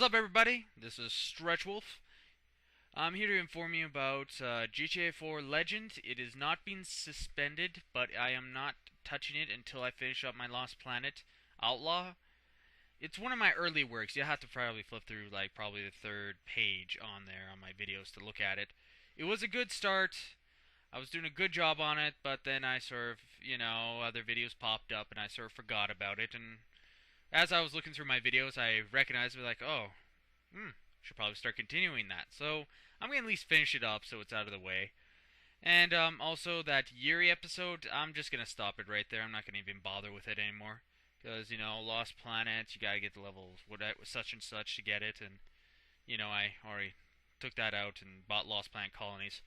What's up, everybody? This is StrechWolf. I'm here to inform you about GTA 4 Legend. It is not being suspended, but I am not touching it until I finish up my Lost Planet Outlaw. It's one of my early works. You'll have to probably flip through, like, probably the third page on there on my videos to look at it. It was a good start. I was doing a good job on it, but then I sort of, other videos popped up and I sort of forgot about it. And as I was looking through my videos, I recognized it, like, oh, should probably start continuing that. So I'm going to at least finish it up so it's out of the way. And also that Yuri episode, I'm just going to stop it right there. I'm not going to even bother with it anymore. Because, Lost Planet, you got to get the level such and such to get it. And, I already took that out and bought Lost Planet Colonies,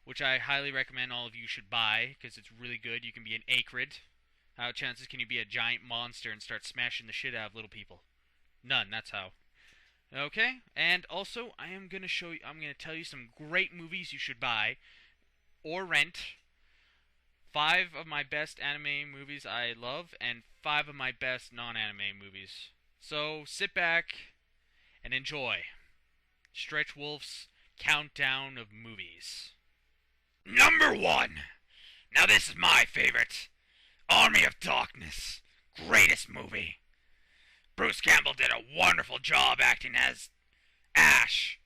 which I highly recommend all of you should buy because it's really good. You can be an acrid. How chances can you be a giant monster and start smashing the shit out of little people? None, that's how. Okay, and also I'm going to tell you some great movies you should buy or rent. 5 of my best anime movies I love and 5 of my best non-anime movies. So sit back and enjoy StrechWolf's countdown of movies. Number 1. Now this is my favorite. Army of Darkness. Greatest movie. Bruce Campbell did a wonderful job acting as Ash,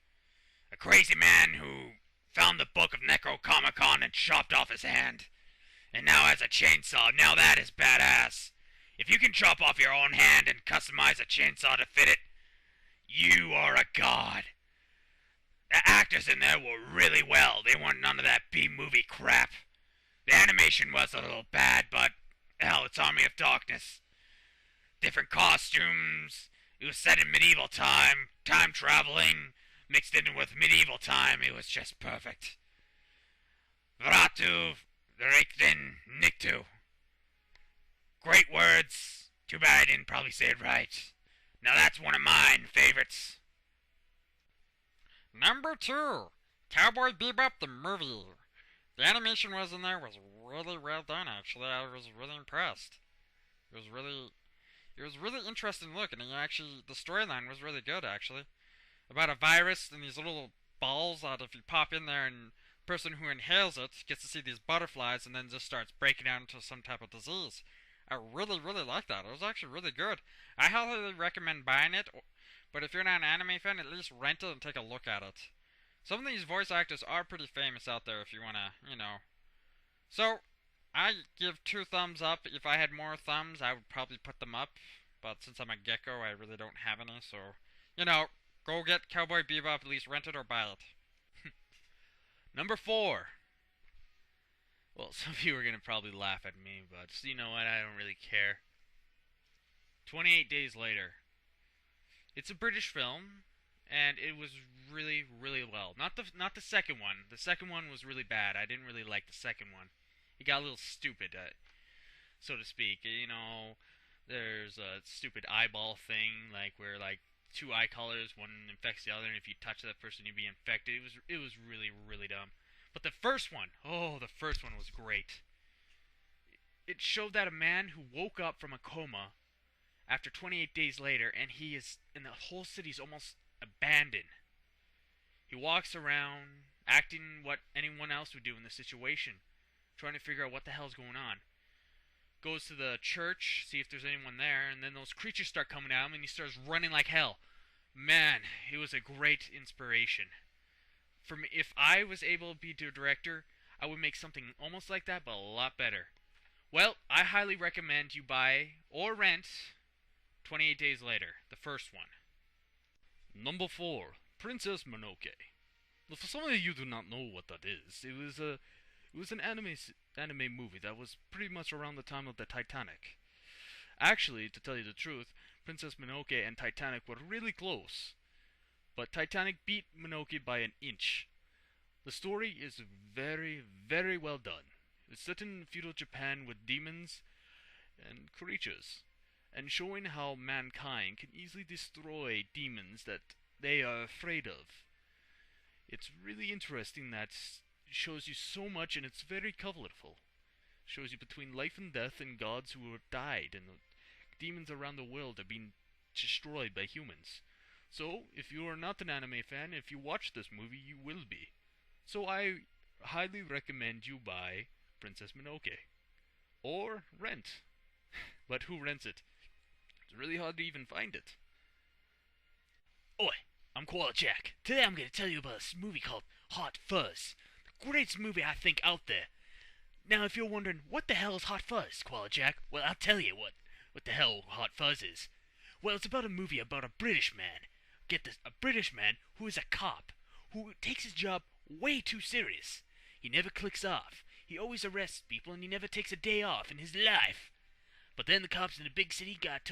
a crazy man who found the book of Necronomicon and chopped off his hand, and now has a chainsaw. Now that is badass. If you can chop off your own hand and customize a chainsaw to fit it, you are a god. The actors in there were really well. They weren't none of that B-movie crap. The animation was a little bad, but hell, it's Army of Darkness. Different costumes. It was set in medieval time traveling, mixed in with medieval time. It was just perfect. Vratu, Reikden, Niktu. Great words. Too bad I didn't probably say it right. Now that's one of mine favorites. Number 2, Cowboy Bebop the movie. The animation was in there was really well done, actually. I was really impressed. It was really interesting looking, and actually, the storyline was really good, actually. About a virus and these little balls that if you pop in there and the person who inhales it gets to see these butterflies and then just starts breaking out into some type of disease. I really like that. It was actually really good. I highly recommend buying it, but if you're not an anime fan, at least rent it and take a look at it. Some of these voice actors are pretty famous out there if you want to, So, I give 2 thumbs up. If I had more thumbs, I would probably put them up. But since I'm a gecko, I really don't have any, so, go get Cowboy Bebop, at least rent it or buy it. Number 4. Well, some of you are going to probably laugh at me, but you know what, I don't really care. 28 Days Later. It's a British film, and it was really well. Not the second one. The second one was really bad. I didn't really like the second one. It got a little stupid, so to speak. There's a stupid eyeball thing, like where 2 eye colors, one infects the other, and if you touch that person, you'd be infected. It was really dumb. But the first one was great. It showed that a man who woke up from a coma after 28 days later, and and the whole city's almost abandoned. He walks around, acting what anyone else would do in the situation, trying to figure out what the hell's going on. Goes to the church, see if there's anyone there, and then those creatures start coming at him, and he starts running like hell. Man, it was a great inspiration. If I was able to be a director, I would make something almost like that, but a lot better. Well, I highly recommend you buy or rent 28 Days Later, the first one. Number 4, Princess Mononoke. Well, for some of you do not know what that is, it was an anime movie that was pretty much around the time of the Titanic. Actually, to tell you the truth, Princess Mononoke and Titanic were really close, but Titanic beat Mononoke by an inch. The story is very well done. It's set in feudal Japan with demons and creatures, and showing how mankind can easily destroy demons that they are afraid of. It's really interesting that it shows you so much, and it's very colorful. Shows you between life and death and gods who have died, and the demons around the world are being destroyed by humans. So, if you are not an anime fan, if you watch this movie, you will be. So, I highly recommend you buy Princess Mononoke. Or rent. But who rents it? It's really hard to even find it. Oi, I'm Koala Jack. Today I'm going to tell you about a movie called Hot Fuzz. The greatest movie I think out there. Now, if you're wondering, what the hell is Hot Fuzz, Koala Jack? Well, I'll tell you what the hell Hot Fuzz is. Well, it's about a movie about a British man. Get this, a British man who is a cop, who takes his job way too serious. He never clicks off. He always arrests people and he never takes a day off in his life. But then the cops in the big city got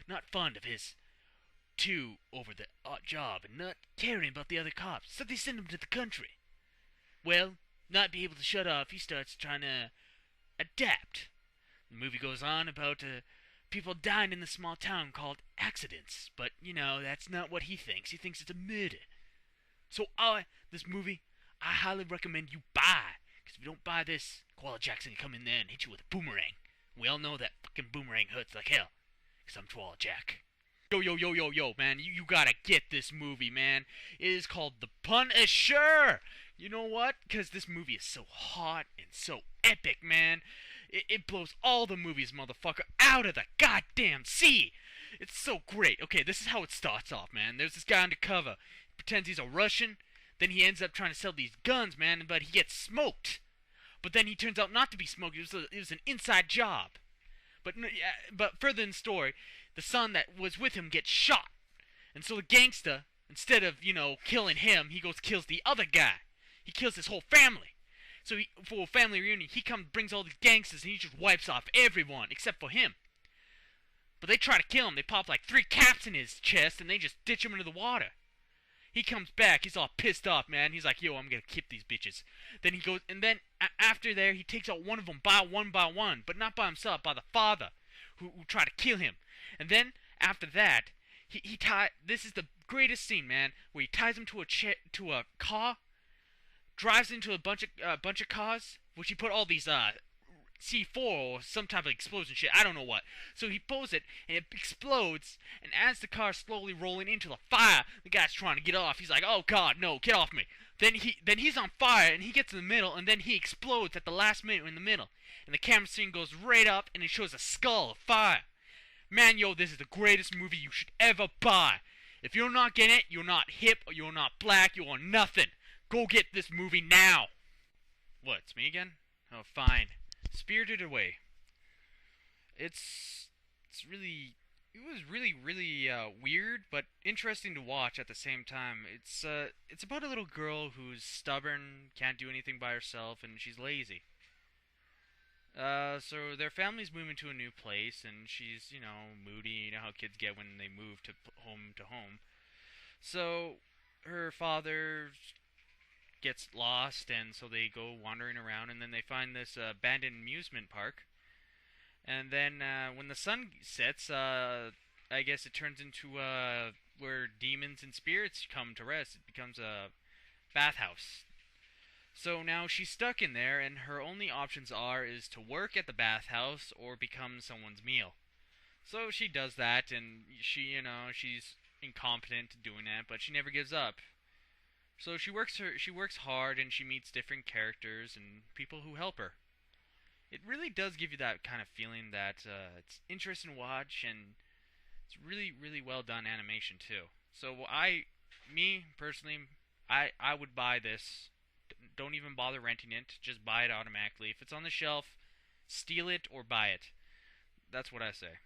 not fond of his too over the job and not caring about the other cops, so they send him to the country. Well, not be able to shut off, he starts trying to adapt. The movie goes on about people dying in the small town called accidents, but that's not what he thinks. He thinks it's a murder. So this movie, I highly recommend you buy, because if you don't buy this, Koala Jack's gonna come in there and hit you with a boomerang. We all know that fucking boomerang hurts like hell, because I'm Koala Jack. Yo, man, you gotta get this movie, man. It is called The Punisher. You know what? Because this movie is so hot and so epic, man. It blows all the movies, motherfucker, out of the goddamn sea. It's so great. Okay, this is how it starts off, man. There's this guy undercover. He pretends he's a Russian. Then he ends up trying to sell these guns, man, but he gets smoked. But then he turns out not to be smoked. It was an inside job. But further in the story, the son that was with him gets shot. And so the gangster, instead of, killing him, he goes kills the other guy. He kills his whole family. So for a family reunion, he brings all these gangsters and he just wipes off everyone except for him. But they try to kill him. They pop like 3 caps in his chest and they just ditch him into the water. He comes back. He's all pissed off, man. He's like, yo, I'm going to keep these bitches. Then he goes, and then after there, he takes out one of them by one, but not by himself, by the father who tried to kill him. And then after that, this is the greatest scene, man, where he ties him to a car, drives into a bunch of cars, which he put all these C4 or some type of explosion shit. I don't know what. So he pulls it, and it explodes, and as the car's slowly rolling into the fire, the guy's trying to get off. He's like, oh god, no, get off me. Then he's on fire, and he gets in the middle, and then he explodes at the last minute in the middle. And the camera scene goes right up, and it shows a skull of fire. Man, yo, this is the greatest movie you should ever buy. If you're not getting it, you're not hip, or you're not black, you're nothing. Go get this movie now. What, it's me again? Oh, fine. Spirited Away. It was really weird, but interesting to watch at the same time. It's about a little girl who's stubborn, can't do anything by herself, and she's lazy. So their family's moving to a new place, and she's, moody. You know how kids get when they move to home to home. So her father gets lost, and so they go wandering around, and then they find this abandoned amusement park. And then when the sun sets, I guess it turns into where demons and spirits come to rest. It becomes a bathhouse. So now she's stuck in there, and her only options is to work at the bathhouse or become someone's meal. So she does that, and she's incompetent at doing that, but she never gives up. So she works hard, and she meets different characters and people who help her. It really does give you that kind of feeling that it's interesting to watch, and it's really well done animation too. So me personally, I would buy this. Don't even bother renting it. Just buy it automatically. If it's on the shelf, steal it or buy it. That's what I say.